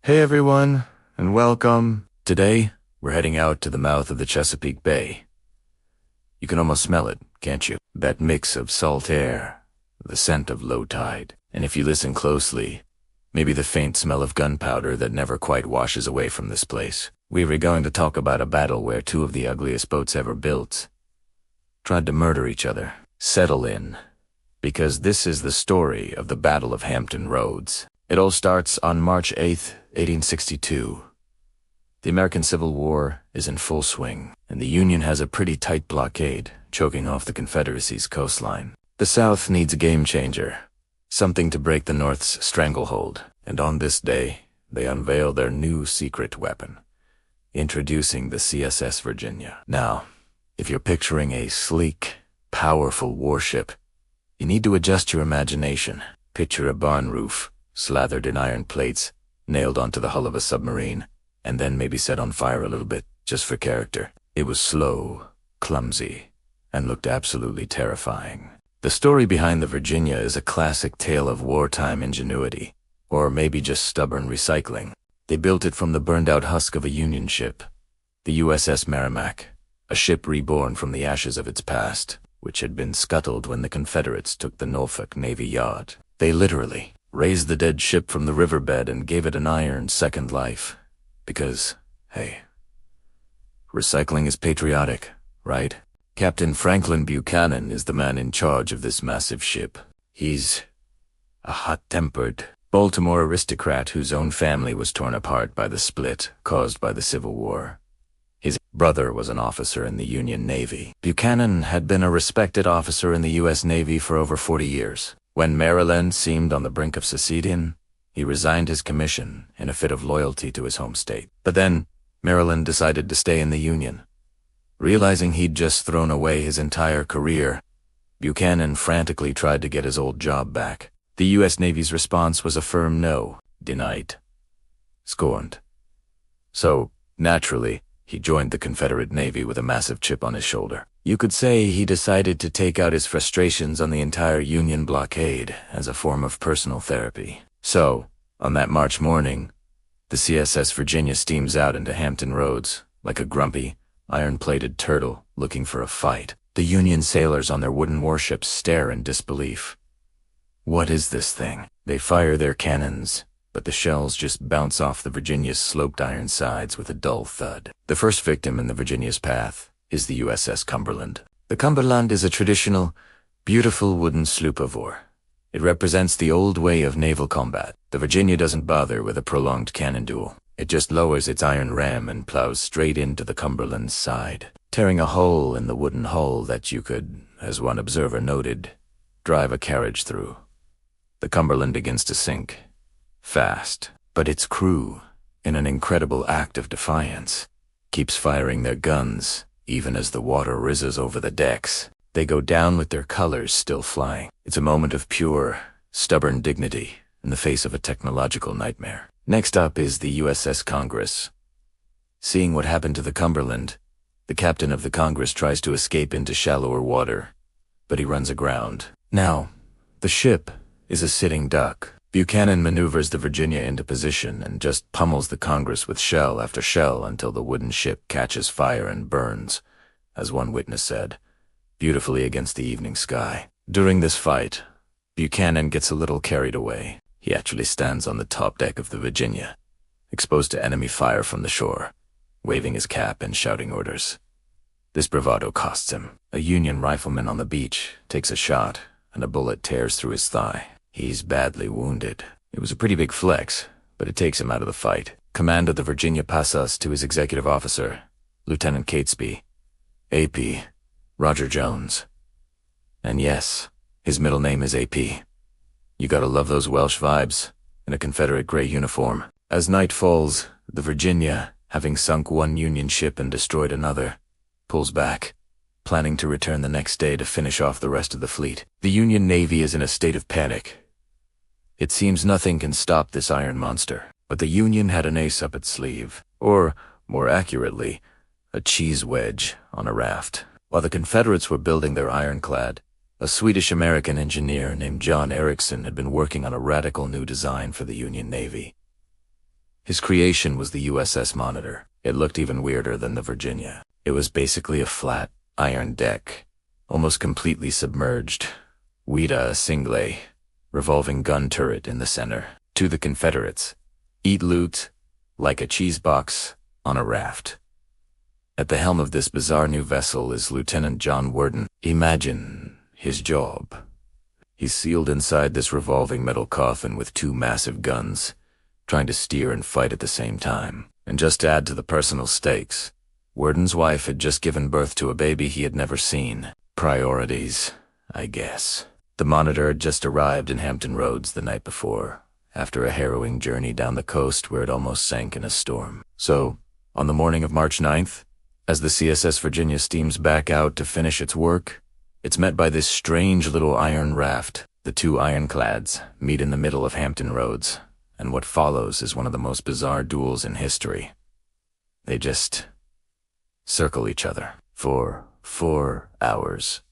Hey everyone, and welcome. Today, we're heading out to the mouth of the Chesapeake Bay. You can almost smell it, can't you? That mix of salt air, the scent of low tide, and if you listen closely, maybe the faint smell of gunpowder that never quite washes away from this place. We were going to talk about a battle where two of the ugliest boats ever built tried to murder each other. Settle in, because this is the story of the Battle of Hampton Roads. It all starts on March 8th, 1862. The American Civil War is in full swing, and the Union has a pretty tight blockade, choking off the Confederacy's coastline. The South needs a game changer, something to break the North's stranglehold, and on this day, they unveil their new secret weapon, introducing the CSS Virginia. Now, if you're picturing a sleek, powerful warship, you need to adjust your imagination. Picture a barn roof, slathered in iron plates, nailed onto the hull of a submarine, and then maybe set on fire a little bit, just for character. It was slow, clumsy, and looked absolutely terrifying. The story behind the Virginia is a classic tale of wartime ingenuity, or maybe just stubborn recycling. They built it from the burned-out husk of a Union ship, the USS Merrimack, a ship reborn from the ashes of its past, which had been scuttled when the Confederates took the Norfolk Navy Yard. They literally raised the dead ship from the riverbed and gave it an iron second life. Because, hey, recycling is patriotic, right? Captain Franklin Buchanan is the man in charge of this massive ship. He's a hot-tempered Baltimore aristocrat whose own family was torn apart by the split caused by the Civil War. His brother was an officer in the Union Navy. Buchanan had been a respected officer in the U.S. Navy for over 40 years. When Maryland seemed on the brink of seceding, he resigned his commission in a fit of loyalty to his home state. But then, Maryland decided to stay in the Union. Realizing he'd just thrown away his entire career, Buchanan frantically tried to get his old job back. The U.S. Navy's response was a firm no, denied, scorned. So, naturally, he joined the Confederate Navy with a massive chip on his shoulder. You could say he decided to take out his frustrations on the entire Union blockade as a form of personal therapy. So, on that March morning, the CSS Virginia steams out into Hampton Roads like a grumpy, iron-plated turtle looking for a fight. The Union sailors on their wooden warships stare in disbelief. What is this thing? They fire their cannons, but the shells just bounce off the Virginia's sloped iron sides with a dull thud. The first victim in the Virginia's path is the USS Cumberland. The Cumberland is a traditional, beautiful wooden sloop of war. It represents the old way of naval combat. The Virginia doesn't bother with a prolonged cannon duel. It just lowers its iron ram and plows straight into the Cumberland's side, tearing a hole in the wooden hull that you could, as one observer noted, drive a carriage through. The Cumberland begins to sink, fast, but its crew, in an incredible act of defiance, keeps firing their guns, even as the water rises over the decks. They go down with their colors still flying. It's a moment of pure, stubborn dignity in the face of a technological nightmare. Next up is the USS Congress. Seeing what happened to the Cumberland, the captain of the Congress tries to escape into shallower water, but he runs aground. Now, the ship is a sitting duck. Buchanan maneuvers the Virginia into position and just pummels the Congress with shell after shell until the wooden ship catches fire and burns, as one witness said, beautifully against the evening sky. During this fight, Buchanan gets a little carried away. He actually stands on the top deck of the Virginia, exposed to enemy fire from the shore, waving his cap and shouting orders. This bravado costs him. A Union rifleman on the beach takes a shot, and a bullet tears through his thigh. He's badly wounded. It was a pretty big flex, but it takes him out of the fight. Command of the Virginia passes to his executive officer, Lieutenant Catesby, AP, Roger Jones. And yes, his middle name is AP. You gotta love those Welsh vibes, in a Confederate gray uniform. As night falls, the Virginia, having sunk one Union ship and destroyed another, pulls back, planning to return the next day to finish off the rest of the fleet. The Union Navy is in a state of panic. It seems nothing can stop this iron monster, but the Union had an ace up its sleeve, or, more accurately, a cheese wedge on a raft. While the Confederates were building their Ironclad, a Swedish-American engineer named John Ericsson had been working on a radical new design for the Union Navy. His creation was the USS Monitor. It looked even weirder than the Virginia. It was basically a flat, iron deck, almost completely submerged. Wida a single, revolving gun turret in the center. To the Confederates, eat loot like a cheese box on a raft. At the helm of this bizarre new vessel is Lieutenant John Worden. Imagine his job. He's sealed inside this revolving metal coffin with two massive guns, trying to steer and fight at the same time. And just to add to the personal stakes, Worden's wife had just given birth to a baby he had never seen. Priorities, I guess. The Monitor had just arrived in Hampton Roads the night before, after a harrowing journey down the coast where it almost sank in a storm. So, on the morning of March 9th, as the CSS Virginia steams back out to finish its work, it's met by this strange little iron raft. The two Ironclads meet in the middle of Hampton Roads, and what follows is one of the most bizarre duels in history. They just circle each other for 4 hours.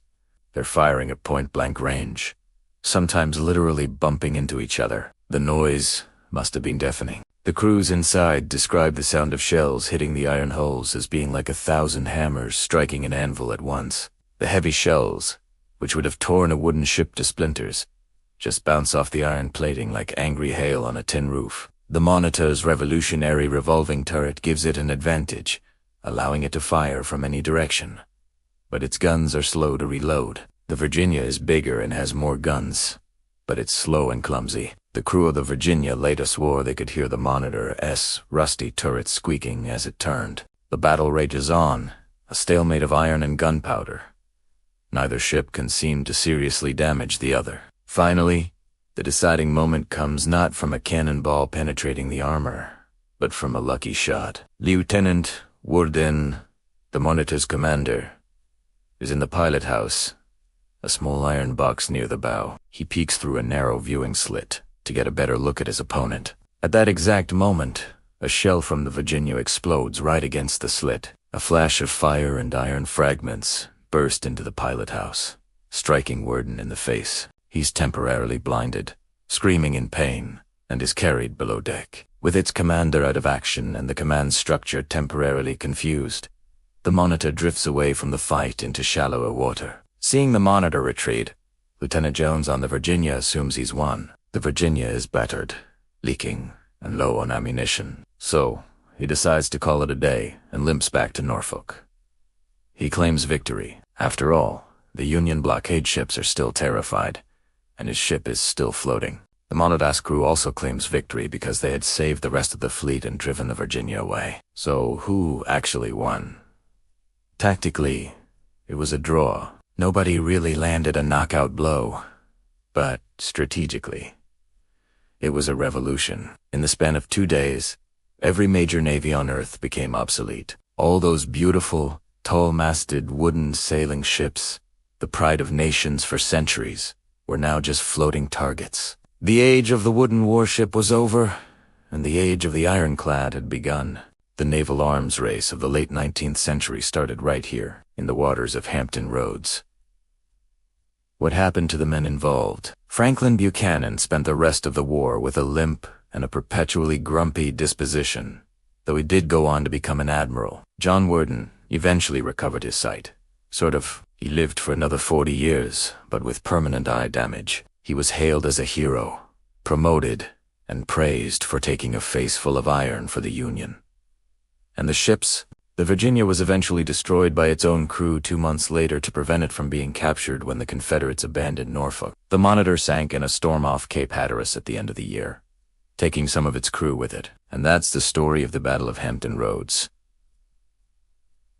They're firing at point-blank range, sometimes literally bumping into each other. The noise must have been deafening. The crews inside described the sound of shells hitting the iron hulls as being like 1,000 hammers striking an anvil at once. The heavy shells, which would have torn a wooden ship to splinters, just bounce off the iron plating like angry hail on a tin roof. The Monitor's revolutionary revolving turret gives it an advantage, allowing it to fire from any direction. But its guns are slow to reload. The Virginia is bigger and has more guns, but it's slow and clumsy. The crew of the Virginia later swore they could hear the Monitor's rusty turret squeaking as it turned. The battle rages on, a stalemate of iron and gunpowder. Neither ship can seem to seriously damage the other. Finally, the deciding moment comes not from a cannonball penetrating the armor, but from a lucky shot. Lieutenant Worden, the Monitor's commander, is in the pilot house, a small iron box near the bow. He peeks through a narrow viewing slit to get a better look at his opponent. At that exact moment, a shell from the Virginia explodes right against the slit. A flash of fire and iron fragments burst into the pilot house, striking Worden in the face. He's temporarily blinded, screaming in pain, and is carried below deck. With its commander out of action and the command structure temporarily confused, the Monitor drifts away from the fight into shallower water. Seeing the Monitor retreat, Lieutenant Jones on the Virginia assumes he's won. The Virginia is battered, leaking, and low on ammunition. So, he decides to call it a day and limps back to Norfolk. He claims victory. After all, the Union blockade ships are still terrified, and his ship is still floating. The Monitor's crew also claims victory because they had saved the rest of the fleet and driven the Virginia away. So, who actually won? Tactically, it was a draw. Nobody really landed a knockout blow. But strategically, it was a revolution. In the span of 2 days, every major navy on Earth became obsolete. All those beautiful, tall-masted wooden sailing ships, the pride of nations for centuries, were now just floating targets. The age of the wooden warship was over, and the age of the ironclad had begun. The naval arms race of the late 19th century started right here, in the waters of Hampton Roads. What happened to the men involved? Franklin Buchanan spent the rest of the war with a limp and a perpetually grumpy disposition, though he did go on to become an admiral. John Worden eventually recovered his sight. He lived for another 40 years, but with permanent eye damage. He was hailed as a hero, promoted, and praised for taking a face full of iron for the Union. And the ships? The Virginia was eventually destroyed by its own crew 2 months later to prevent it from being captured when the Confederates abandoned Norfolk. The Monitor sank in a storm off Cape Hatteras at the end of the year, taking some of its crew with it. And that's the story of the Battle of Hampton Roads.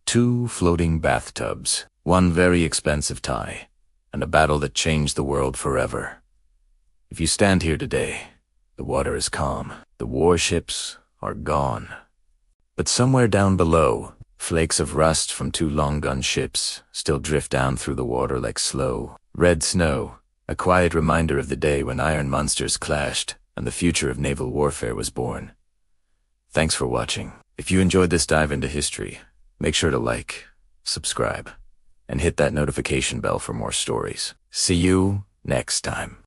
2 floating bathtubs, 1 very expensive tie, and a battle that changed the world forever. If you stand here today, the water is calm. The warships are gone. But somewhere down below, flakes of rust from 2 long-gun ships still drift down through the water like slow, red snow, a quiet reminder of the day when iron monsters clashed and the future of naval warfare was born. Thanks for watching. If you enjoyed this dive into history, make sure to like, subscribe, and hit that notification bell for more stories. See you next time.